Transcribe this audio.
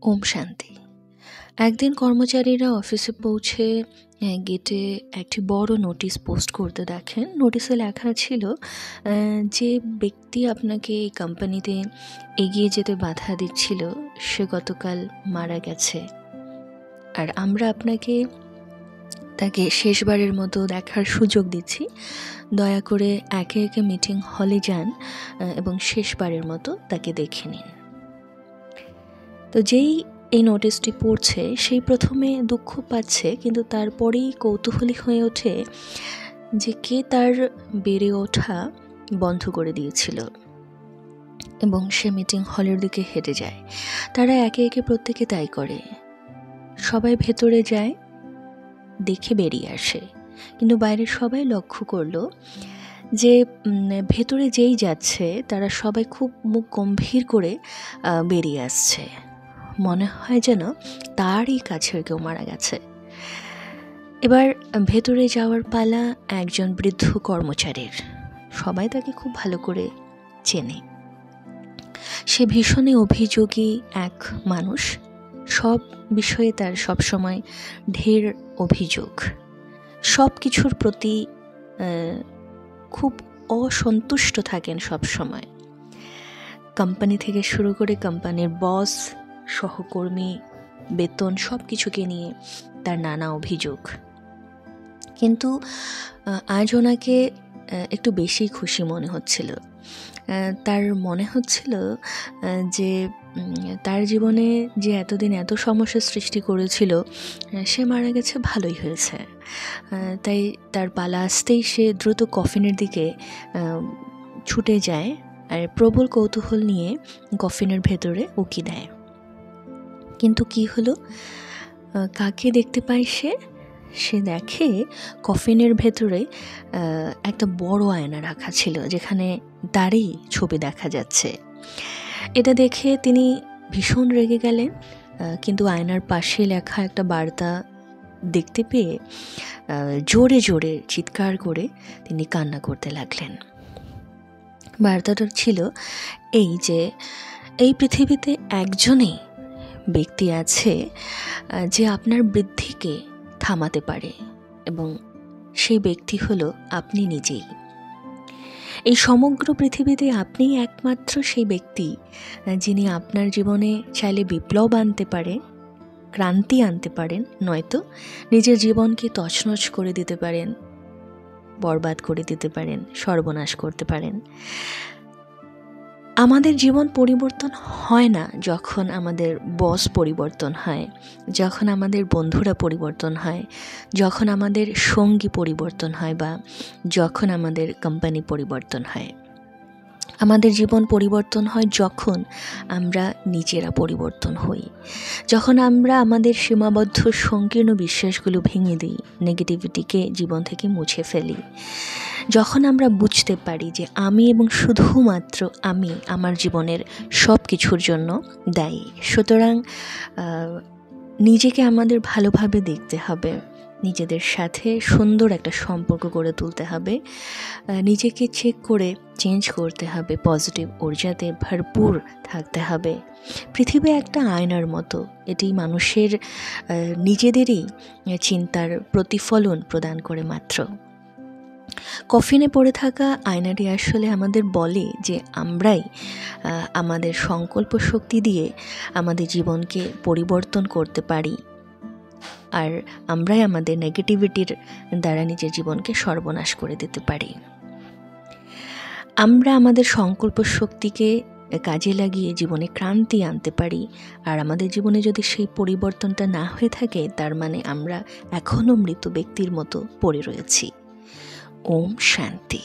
ওম শান্তি। একদিন কর্মচারীরা অফিসে পৌঁছে গেটে একটি বড় নোটিশ পোস্ট করতে দেখেন। নোটিশে লেখা ছিল, যে ব্যক্তি আপনাকে এই কোম্পানিতে এগিয়ে যেতে বাধা দিচ্ছিল সে গতকাল মারা গেছে, আর আমরা আপনাকে তাকে শেষবারের মতো দেখার সুযোগ দিচ্ছি। দয়া করে একে একে মিটিং হলে যান এবং শেষবারের মতো তাকে দেখে নিন। তো যেই এই নোটিশটি পড়ছে সেই প্রথমে দুঃখ পাচ্ছে, কিন্তু তারপরেই কৌতূহলী হয়ে ওঠে যে কে তার বেড়ে ওঠা বন্ধ করে দিয়েছিল, এবং সে মিটিং হলের দিকে হেঁটে যায়। তারা একে একে প্রত্যেকে তাই করে, সবাই ভেতরে যায়, দেখে বেরিয়ে আসে। কিন্তু বাইরের সবাই লক্ষ্য করলো যে ভেতরে যেই যাচ্ছে তারা সবাই খুব মুখ গম্ভীর করে বেরিয়ে আসছে, মনে হয় যেন তারই কাছের কেউ মারা গেছে। এবার ভেতরে যাওয়ার পালা একজন বৃদ্ধ কর্মচারীর। সবাই তাকে খুব ভালো করে চেনে। সে ভীষণই অভিযোগী এক মানুষ, সব বিষয়ে তার সবসময় ঢের অভিযোগ, সব কিছুর প্রতি খুব অসন্তুষ্ট থাকেন সব সময়। কোম্পানি থেকে শুরু করে কোম্পানির বস, সহকর্মী, বেতন সব কিছুকে নিয়ে তার নানা অভিযোগ। কিন্তু আজ ওনাকে একটু বেশি খুশি মনে হচ্ছিল। তার মনে হচ্ছিল যে তার জীবনে যে এতদিন এত সমস্যার সৃষ্টি করেছিল সে মারা গেছে, ভালোই হয়েছে। তাই তার পালা আসতেই সে দ্রুত কফিনের দিকে ছুটে যায় আর প্রবল কৌতূহল নিয়ে কফিনের ভেতরে উকি দেয়। কিন্তু কি হলো, কাকে দেখতে পায় সে দেখে কফিনের ভেতরে একটা বড় আয়না রাখা ছিল, যেখানে তারই ছবি দেখা যাচ্ছে। এটা দেখে তিনি ভীষণ রেগে গেলেন, কিন্তু আয়নার পাশে লেখা একটা বার্তা দেখতে পেয়ে জোরে জোরে চিৎকার করে তিনি কান্না করতে লাগলেন। বার্তাটা ছিল এই যে এই পৃথিবীতে একজনই ব্যক্তি আছে যে আপনার বৃদ্ধিকে থামাতে পারে, এবং সেই ব্যক্তি হলো আপনি নিজেই। এই সমগ্র পৃথিবীতে আপনি একমাত্র সেই ব্যক্তি যিনি আপনার জীবনে চাইলে বিপ্লব আনতে পারে, ক্রান্তি আনতে পারেন, নয়তো নিজের জীবনকে তছনছ করে দিতে পারেন, বরবাদ করে দিতে পারেন, সর্বনাশ করতে পারেন। আমাদের জীবন পরিবর্তন হয় না যখন আমাদের বস পরিবর্তন হয়, যখন আমাদের বন্ধুরা পরিবর্তন হয়, যখন আমাদের সঙ্গী পরিবর্তন হয়, বা যখন আমাদের কোম্পানি পরিবর্তন হয়। আমাদের জীবন পরিবর্তন হয় যখন আমরা নিজেরা পরিবর্তন হই, যখন আমরা আমাদের সীমাবদ্ধ সংকীর্ণ বিশ্বাসগুলো ভেঙে দিই, নেগেটিভিটিকে জীবন থেকে মুছে ফেলি, যখন আমরা বুঝতে পারি যে আমি এবং শুধুমাত্র আমি আমার জীবনের সব কিছুর জন্য দায়ী। সুতরাং নিজেকে আমাদের ভালোভাবে দেখতে হবে, নিজেদের সাথে সুন্দর একটা সম্পর্ক গড়ে তুলতে হবে, নিজেকে চেক করে চেঞ্জ করতে হবে, পজিটিভ ঊর্জাতে ভরপুর থাকতে হবে। পৃথিবী একটা আয়নার মতো, এটি মানুষের নিজেদেরই চিন্তার প্রতিফলন প্রদান করে মাত্র। কফিনে পড়ে থাকা আয়নাটি আসলে আমাদের বলে যে আমরাই আমাদের সংকল্প শক্তি দিয়ে আমাদের জীবনকে পরিবর্তন করতে পারি, আর আমরাই আমাদের নেগেটিভিটির দ্বারা নিজের জীবনকে সর্বনাশ করে দিতে পারি। আমরা আমাদের সংকল্প শক্তিকে কাজে লাগিয়ে জীবনে ক্রান্তি আনতে পারি, আর আমাদের জীবনে যদি সেই পরিবর্তনটা না হয়ে থাকে তার মানে আমরা এখনও মৃত ব্যক্তির মতো পড়ে রয়েছি। ওম শান্তি।